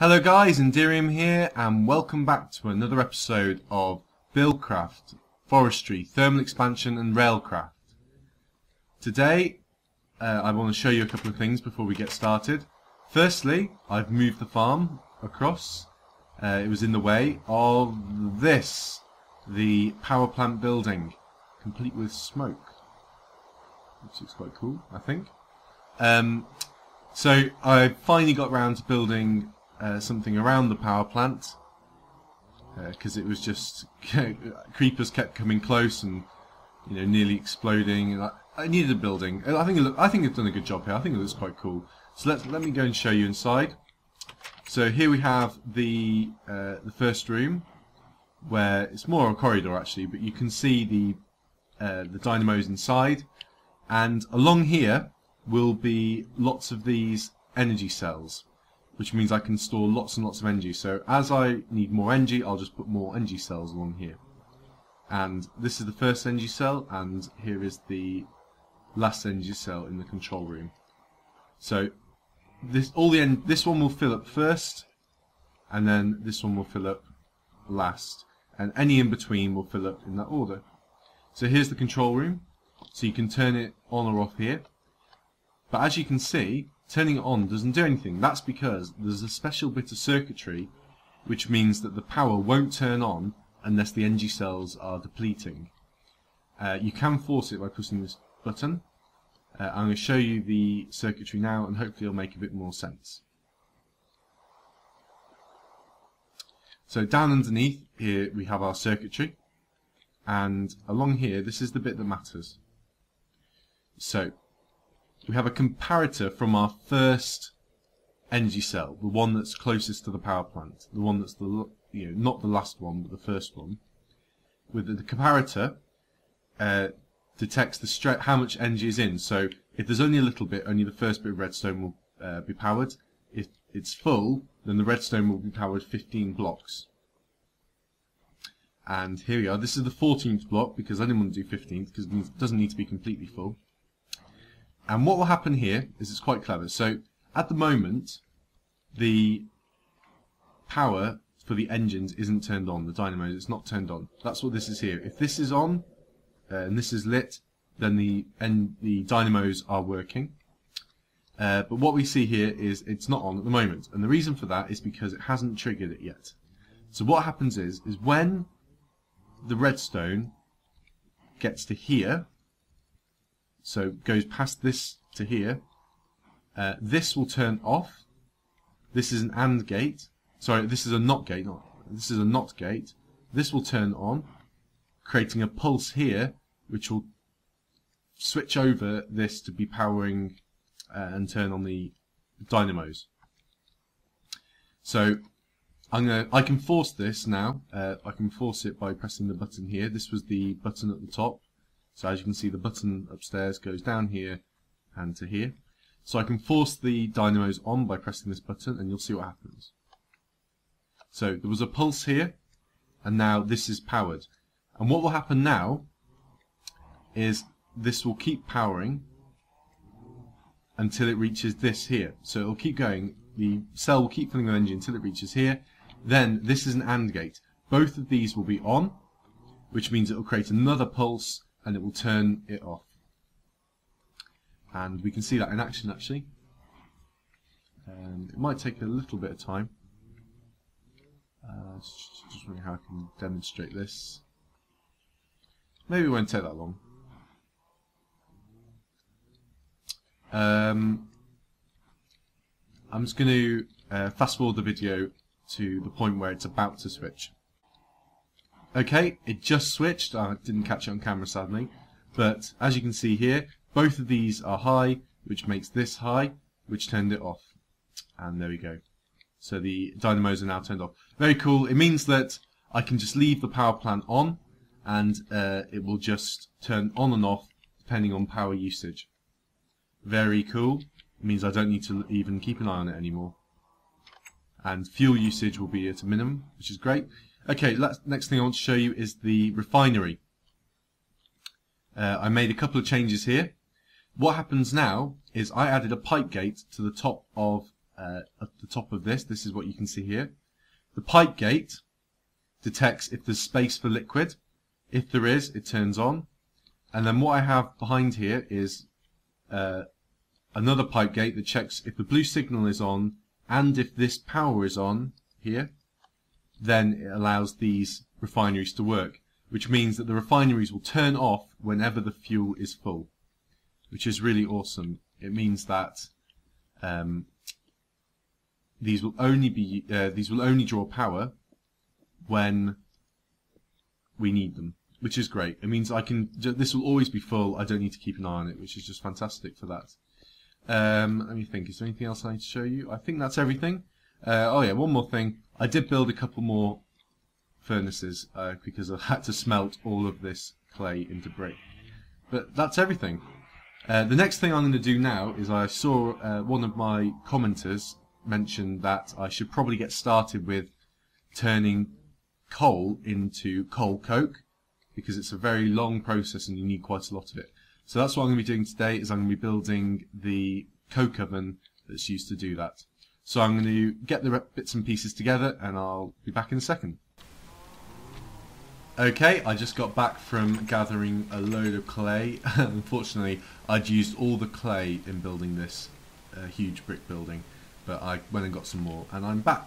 Hello guys, Enderium here, and welcome back to another episode of Buildcraft, Forestry, Thermal Expansion and Railcraft. Today, I want to show you a couple of things before we get started. Firstly, I've moved the farm across. It was in the way of this, the power plant building, complete with smoke. Which looks quite cool, I think. So I finally got round to building something around the power plant because it was just creepers kept coming close and nearly exploding. I needed a building. I think it's done a good job here. I think it looks quite cool. So let me go and show you inside. So here we have the first room, where it's more a corridor actually, but you can see the dynamos inside, and along here will be lots of these energy cells, which means I can store lots and lots of energy. So as I need more energy, I'll just put more energy cells along here. And this is the first energy cell, and here is the last energy cell in the control room. So this one will fill up first, and then this one will fill up last, and any in between will fill up in that order. So here's the control room. So you can turn it on or off here. But as you can see, turning it on doesn't do anything. That's because there's a special bit of circuitry which means that the power won't turn on unless the energy cells are depleting. You can force it by pushing this button. I'm going to show you the circuitry now, and hopefully it'll make a bit more sense. So down underneath here we have our circuitry, and along here this is the bit that matters. So we have a comparator from our first energy cell, the one that's closest to the power plant, the one that's not the last one, but the first one. With the comparator, detects how much energy is in. So if there's only a little bit, only the first bit of redstone will be powered. If it's full, then the redstone will be powered 15 blocks. And here we are. This is the 14th block because I didn't want to do 15th because it doesn't need to be completely full. And what will happen here is it's quite clever. So at the moment, the power for the engines isn't turned on. The dynamos, it's not turned on. That's what this is here. If this is on and this is lit, then the dynamos are working. But what we see here is it's not on at the moment. And the reason for that is because it hasn't triggered it yet. So what happens is when the redstone gets to here, so goes past this to here, this will turn off. This is an AND gate. Sorry, this is a NOT gate. This is a NOT gate. This will turn on, creating a pulse here, which will switch over this to be powering and turn on the dynamos. So I can force this now. I can force it by pressing the button here. This was the button at the top. So as you can see, the button upstairs goes down here and to here. So I can force the dynamos on by pressing this button, and you'll see what happens. So there was a pulse here, and now this is powered. And what will happen now is this will keep powering until it reaches this here. So it will keep going. The cell will keep filling with energy until it reaches here. Then this is an AND gate. Both of these will be on, which means it will create another pulse, and it will turn it off. And we can see that in action actually. It might take a little bit of time. Just wondering how I can demonstrate this. Maybe it won't take that long. I'm just going to fast forward the video to the point where it's about to switch. Okay, it just switched. I didn't catch it on camera sadly, but as you can see here, both of these are high, which makes this high, which turned it off. And there we go. So the dynamos are now turned off. Very cool. It means that I can just leave the power plant on, and it will just turn on and off depending on power usage. Very cool. It means I don't need to even keep an eye on it anymore. And fuel usage will be at a minimum, which is great. Okay, next thing I want to show you is the refinery. I made a couple of changes here. What happens now is I added a pipe gate to the top of at the top of this. This is what you can see here. The pipe gate detects if there's space for liquid. If there is, it turns on. And then what I have behind here is another pipe gate that checks if the blue signal is on, and if this power is on here, then it allows these refineries to work, which means that the refineries will turn off whenever the fuel is full, which is really awesome. It means that these will only draw power when we need them, which is great. It means this will always be full. I don't need to keep an eye on it, which is just fantastic for that. Let me think. Is there anything else I need to show you? I think that's everything. Oh yeah, one more thing. I did build a couple more furnaces because I had to smelt all of this clay into brick. But that's everything. The next thing I'm going to do now is I saw one of my commenters mention that I should probably get started with turning coal into coal coke, because it's a very long process and you need quite a lot of it. So that's what I'm going to be doing today, is I'm going to be building the coke oven that's used to do that. So I'm going to get the bits and pieces together and I'll be back in a second. Okay, I just got back from gathering a load of clay. Unfortunately, I'd used all the clay in building this huge brick building, but I went and got some more and I'm back.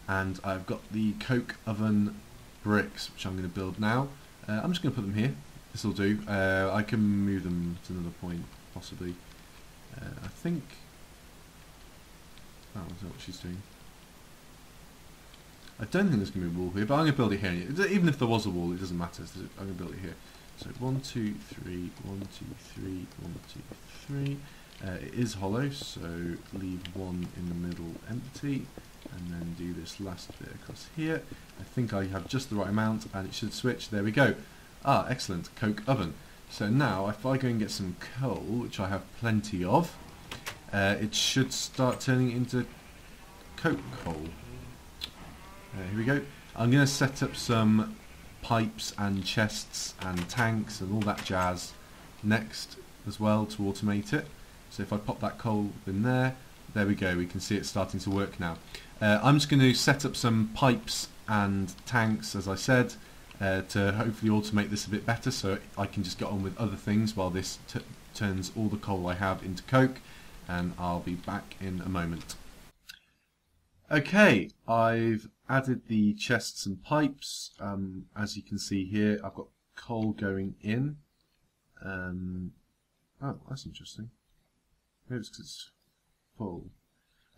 And I've got the coke oven bricks, which I'm going to build now. I'm just going to put them here. This will do. I can move them to another point, possibly. I think... Oh, is that what she's doing? I don't think there's going to be a wall here, but I'm going to build it here. Even if there was a wall, it doesn't matter. So I'm going to build it here. So 1, 2, 3, 1, 2, 3, 1, 2, 3. It is hollow, so leave one in the middle empty. And then do this last bit across here. I think I have just the right amount and it should switch. There we go. Ah, excellent. Coke oven. So now if I go and get some coal, which I have plenty of, it should start turning into coke coal. Here we go. I'm going to set up some pipes and chests and tanks and all that jazz next as well to automate it. So if I pop that coal in there, there we go. We can see it starting to work now. I'm just going to set up some pipes and tanks, as I said, to hopefully automate this a bit better, so I can just get on with other things while this turns all the coal I have into coke, and I'll be back in a moment. Okay, I've added the chests and pipes. As you can see here, I've got coal going in. Oh, that's interesting. Maybe it's because it's full.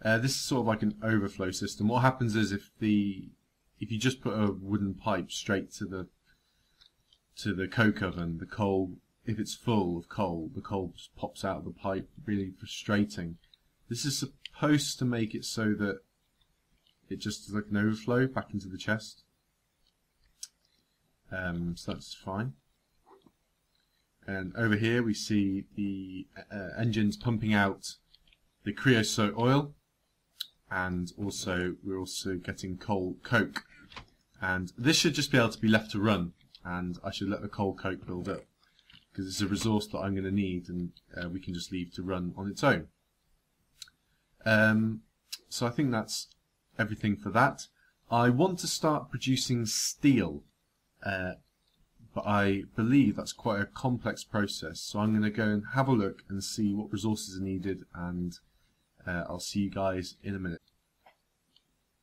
This is sort of like an overflow system. What happens is if you just put a wooden pipe straight to the coke oven, the coal, if it's full of coal, the coal just pops out of the pipe. Really frustrating. This is supposed to make it so that it just is like an overflow back into the chest. So that's fine. And over here we see the engines pumping out the creosote oil, and also we're also getting coal coke. And this should just be able to be left to run, and I should let the coal coke build up, because it's a resource that I'm going to need, and we can just leave to run on its own. So I think that's everything for that. I want to start producing steel, but I believe that's quite a complex process, so I'm going to go and have a look and see what resources are needed, and I'll see you guys in a minute.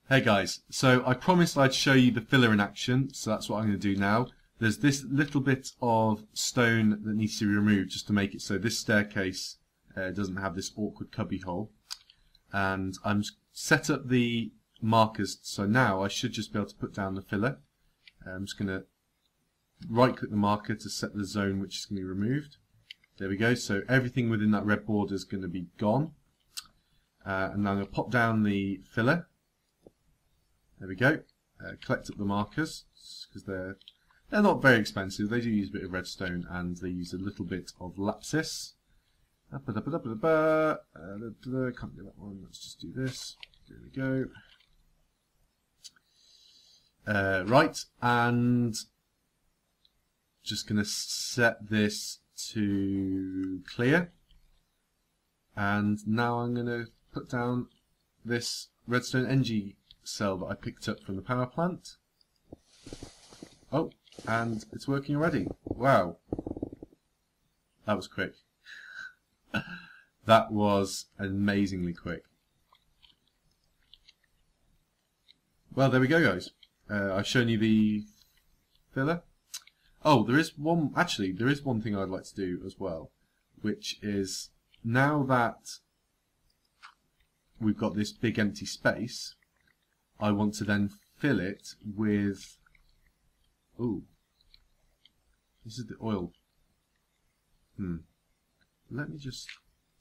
Hey guys, so I promised I'd show you the filler in action, so that's what I'm going to do now. There's this little bit of stone that needs to be removed just to make it so this staircase doesn't have this awkward cubby hole. And I'm set up the markers, so now I should just be able to put down the filler. I'm just going to right click the marker to set the zone which is going to be removed. There we go, so everything within that red border is going to be gone. And now I'm going to pop down the filler. There we go. Collect up the markers, because they're not very expensive. They do use a bit of redstone and they use a little bit of lapis. Can't do that one. Let's just do this. There we go. Right, and just going to set this to clear. And now I'm going to put down this redstone NG cell that I picked up from the power plant. Oh, and it's working already. Wow. That was quick. That was amazingly quick. Well, there we go, guys. I've shown you the filler. Oh, there is one thing I'd like to do as well, which is, now that we've got this big empty space, I want to then fill it with, ooh, this is the oil. Let me just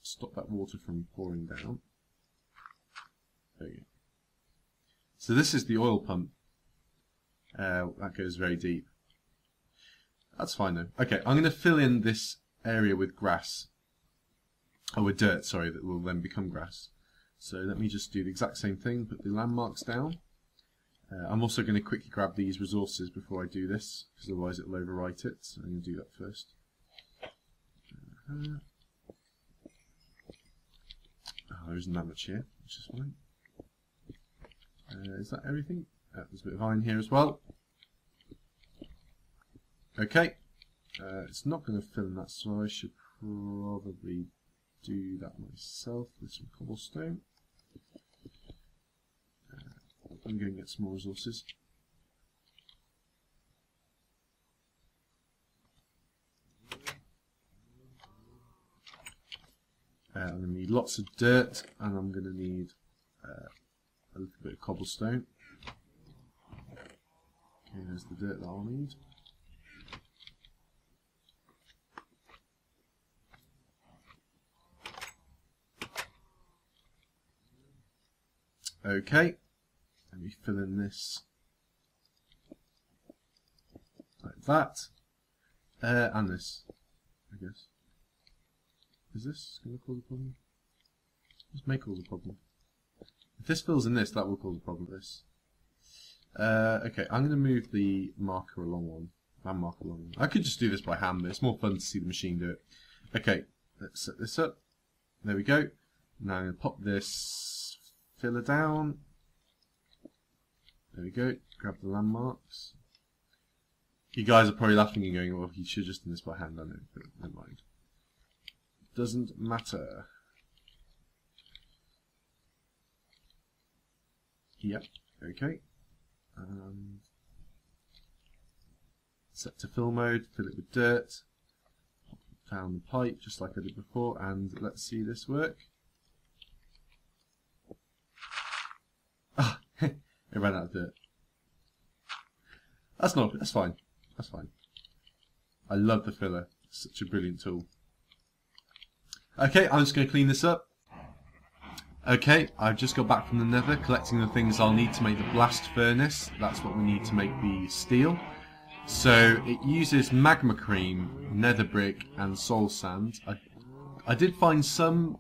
stop that water from pouring down. There you go. So this is the oil pump. That goes very deep. That's fine though. Okay, I'm going to fill in this area with grass. Oh, with dirt, sorry, that will then become grass. So let me just do the exact same thing, put the landmarks down. I'm also going to quickly grab these resources before I do this, because otherwise it will overwrite it. So I'm going to do that first. Oh, there isn't that much here, which is fine. Is that everything? There's a bit of iron here as well. Okay. It's not going to fill in that, so I should probably do that myself with some cobblestone. I'm going to get some more resources. I'm going to need lots of dirt, and I'm going to need a little bit of cobblestone. Okay, there's the dirt that I'll need. Okay, let me fill in this like that, and this, I guess. Is this going to cause a problem? This may cause a problem. If this fills in this, that will cause a problem with this. Okay, I'm going to move the marker along one. Landmark along one. I could just do this by hand, but it's more fun to see the machine do it. Okay, let's set this up. There we go. Now I'm going to pop this filler down. There we go. Grab the landmarks. You guys are probably laughing and going, well, you should just do this by hand, I know, but never mind. Doesn't matter. Yep, okay. Set to fill mode, fill it with dirt. Down the pipe, just like I did before, and let's see this work. Ah, it ran out of dirt. That's fine. That's fine. I love the filler. It's such a brilliant tool. Okay, I'm just going to clean this up. Okay, I've just got back from the nether, collecting the things I'll need to make the blast furnace. That's what we need to make the steel. So it uses magma cream, nether brick and soul sand. I did find some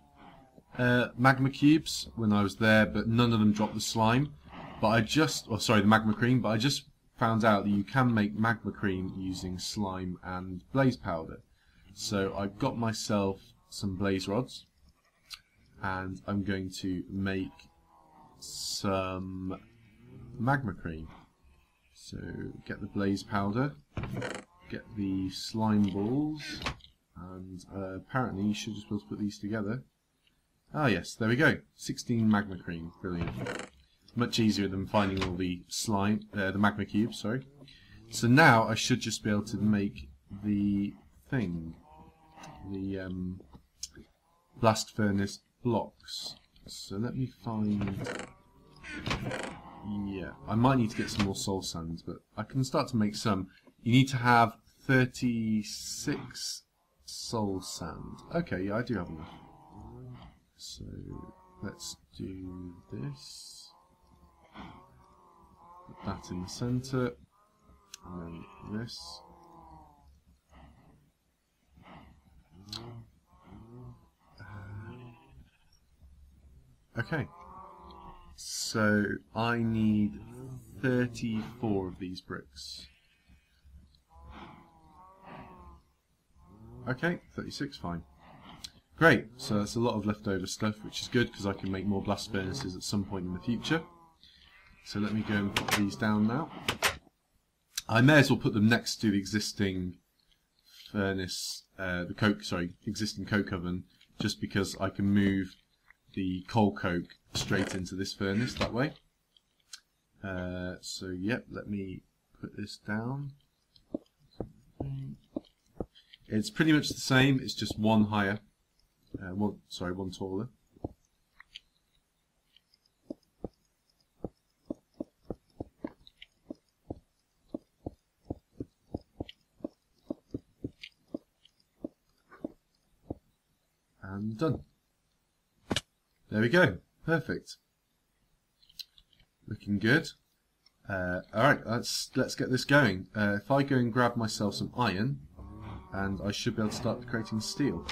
magma cubes when I was there, but none of them dropped the slime. But the magma cream, but I just found out that you can make magma cream using slime and blaze powder. So I got myself some blaze rods, and I'm going to make some magma cream. So get the blaze powder, get the slime balls, and apparently you should just be able to put these together. Ah yes, there we go, 16 magma cream, brilliant. Much easier than finding all the slime, the magma cubes, sorry. So now I should just be able to make the thing, the blast furnace blocks. So let me find, yeah, I might need to get some more soul sands, but I can start to make some. You need to have 36 soul sand. Okay, yeah, I do have enough. So let's do this. Put that in the centre, and then this. Okay, so I need 34 of these bricks. Okay, 36, fine. Great, so that's a lot of leftover stuff, which is good because I can make more blast furnaces at some point in the future. So let me go and put these down now. I may as well put them next to the existing furnace, existing coke oven, just because I can move the coal coke straight into this furnace that way. So yep, let me put this down. It's pretty much the same, it's just one higher, one taller. And done. There we go. Perfect. Looking good. Alright, let's get this going. If I go and grab myself some iron, and I should be able to start creating steel.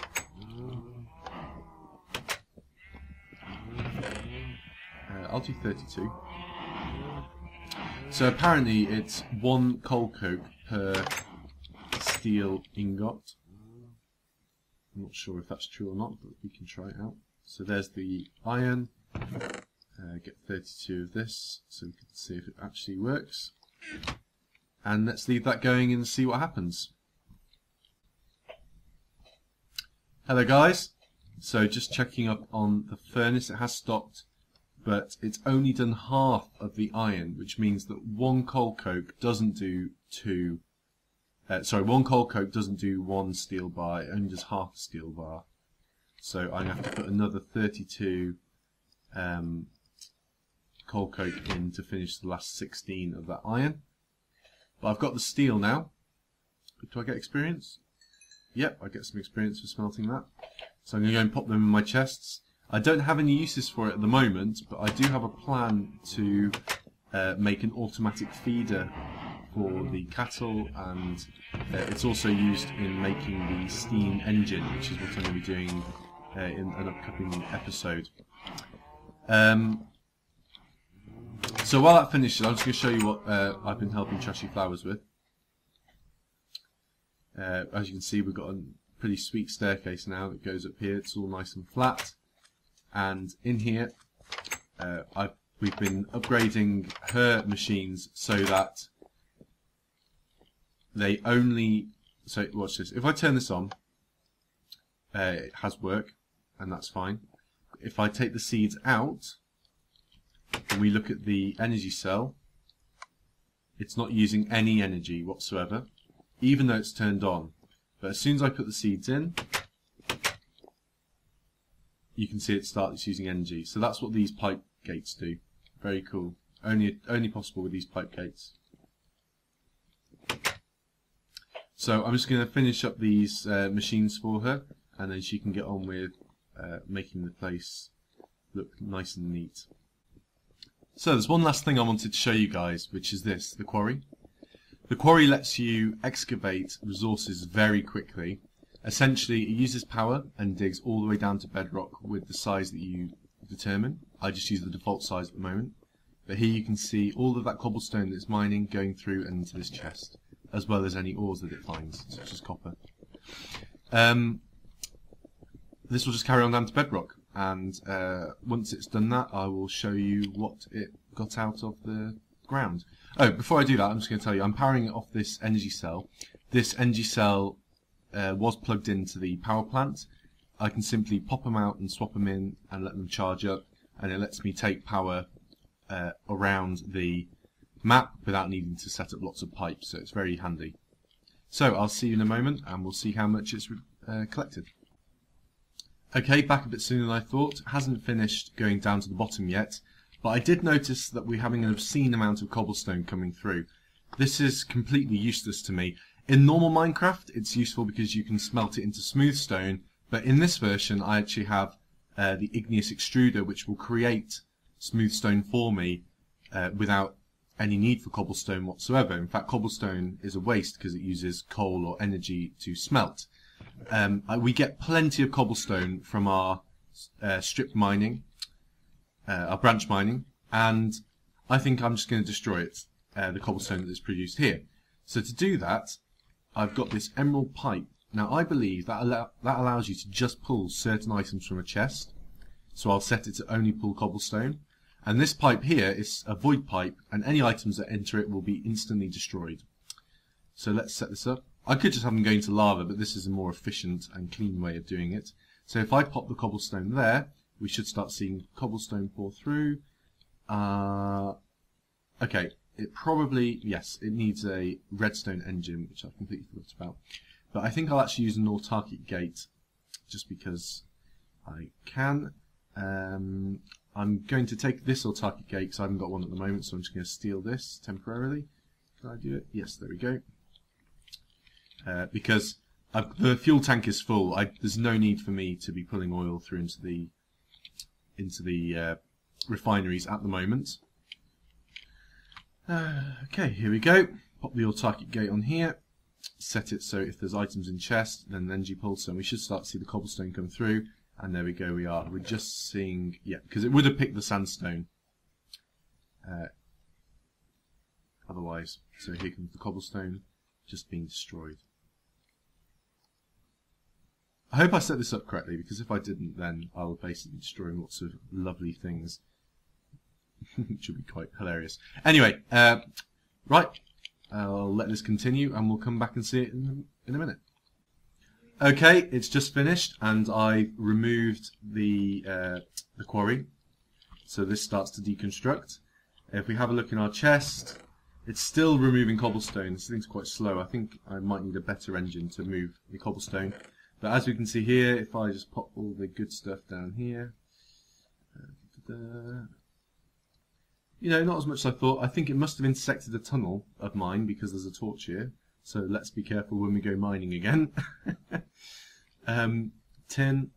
I'll do 32. So apparently it's 1 coal coke per steel ingot. I'm not sure if that's true or not, but we can try it out. So there's the iron. Get 32 of this, so we can see if it actually works. And let's leave that going and see what happens. Hello guys. So just checking up on the furnace. It has stopped, but it's only done half of the iron, which means that 1 coal coke doesn't do 2. 1 coal coke doesn't do 1 steel bar, it only does half a steel bar. So I'm going to have to put another 32 coal coke in to finish the last 16 of that iron. But I've got the steel now. Do I get experience? Yep, I get some experience for smelting that. So I'm going to go and pop them in my chests. I don't have any uses for it at the moment, but I do have a plan to make an automatic feeder for the cattle, and it's also used in making the steam engine, which is what I'm going to be doing in an upcoming episode. So while that finishes, I'm just going to show you what I've been helping Trashy Flowers with. As you can see, we've got a pretty sweet staircase now that goes up here. It's all nice and flat, and in here we've been upgrading her machines so that they only... So watch this. If I turn this on, it has work, and that's fine. If I take the seeds out and we look at the energy cell, it's not using any energy whatsoever, even though it's turned on. But as soon as I put the seeds in, you can see it starts using energy. So that's what these pipe gates do. Very cool. Only possible with these pipe gates. So I'm just going to finish up these machines for her, and then she can get on with making the place look nice and neat. So there's one last thing I wanted to show you guys, which is this, the quarry. The quarry lets you excavate resources very quickly. Essentially, it uses power and digs all the way down to bedrock with the size that you determine. I just use the default size at the moment. But here you can see all of that cobblestone that's mining going through and into this chest, as well as any ores that it finds, such as copper. This will just carry on down to bedrock, and once it's done that, I will show you what it got out of the ground. Oh, before I do that, I'm just going to tell you, I'm powering it off this energy cell. This energy cell was plugged into the power plant. I can simply pop them out and swap them in and let them charge up, and it lets me take power around the map without needing to set up lots of pipes, so it's very handy. So I'll see you in a moment, and we'll see how much it's collected. Okay, back a bit sooner than I thought. It hasn't finished going down to the bottom yet, but I did notice that we're having an obscene amount of cobblestone coming through. This is completely useless to me. In normal Minecraft, it's useful because you can smelt it into smooth stone, but in this version I actually have the igneous extruder, which will create smooth stone for me without any need for cobblestone whatsoever. In fact, cobblestone is a waste because it uses coal or energy to smelt. We get plenty of cobblestone from our strip mining, our branch mining, and I think I'm just going to destroy it, the cobblestone that is produced here. So to do that, I've got this emerald pipe Now I believe that allows you to just pull certain items from a chest. So I'll set it to only pull cobblestone. And this pipe here is a void pipe, and any items that enter it will be instantly destroyed. So let's set this up. I could just have them going to lava, but this is a more efficient and clean way of doing it. So if I pop the cobblestone there, we should start seeing cobblestone pour through. Okay, it probably, yes, it needs a redstone engine, which I've completely forgot about. But I think I'll actually use an autarkic gate, just because I can. I'm going to take this autarkic gate, because I haven't got one at the moment, so I'm just going to steal this temporarily. Can I do it? Yes, there we go. Because the fuel tank is full, there's no need for me to be pulling oil through into the refineries at the moment. Okay, here we go. Pop the autarkic gate on here. Set it so if there's items in chest, then an energy pulse, and we should start to see the cobblestone come through. And there we go, we are. We're just seeing, yeah, because it would have picked the sandstone. Otherwise, so here comes the cobblestone just being destroyed. I hope I set this up correctly, because if I didn't, then I'll basically be destroying lots of lovely things. Which would be quite hilarious. Anyway, right, I'll let this continue, and we'll come back and see it in a minute. Okay, it's just finished, and I removed the quarry, so this starts to deconstruct. If we have a look in our chest, it's still removing cobblestone. This thing's quite slow. I think I might need a better engine to move the cobblestone. But as we can see here, if I just pop all the good stuff down here, you know, not as much as I thought. I think it must have intersected a tunnel of mine because there's a torch here. So let's be careful when we go mining again. Tin.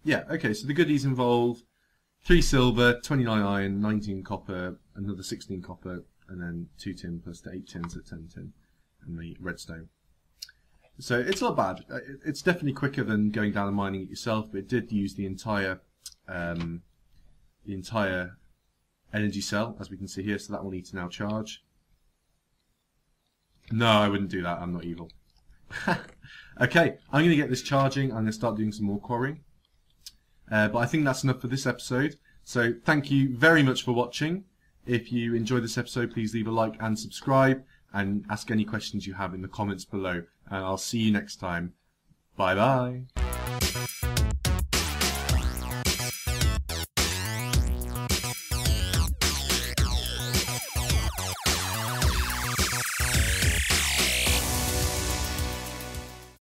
Yeah, okay, so the goodies involve 3 silver, 29 iron, 19 copper, another 16 copper, and then 2 tin plus 8 tin, so 10 tin, and the redstone. So it's not bad. It's definitely quicker than going down and mining it yourself, but it did use the entire energy cell, as we can see here, so that will need to now charge. No, I wouldn't do that. I'm not evil. Okay, I'm going to get this charging. I'm going to start doing some more quarrying. But I think that's enough for this episode. So thank you very much for watching. If you enjoyed this episode, please leave a like and subscribe, and ask any questions you have in the comments below. And I'll see you next time. Bye bye.